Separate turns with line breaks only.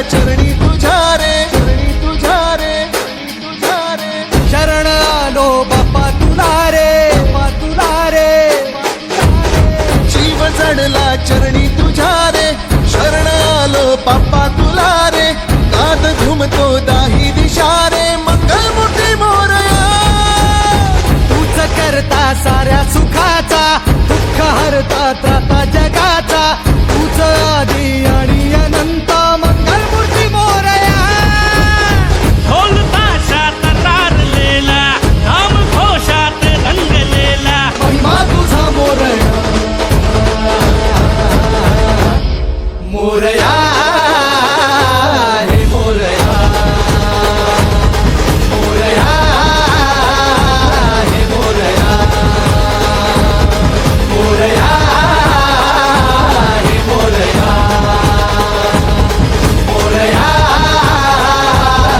चरणी तुझ्या रे, चरणी तुझ्या रे, तुझ्या रे.
शरण आलो बाप्पा तुला रे, बाप्पा तुला रे.
जीव जडला चरणी तुझ्या रे, शरण आलो बाप्पा तुला रे. नाद घुमतो दाही दिशा रे, मंगलमूर्ती मोरया.
तूच करता साऱ्या सुखाचा, दुःख हरता त्राता जगाचा. तूच आदी आणि अनंत, मंगलमूर्ती मोरया.
ढोल ताशात तारलेला, नाम घोषात रंगलेला.
महिमा तुझा मोरया, मोरया.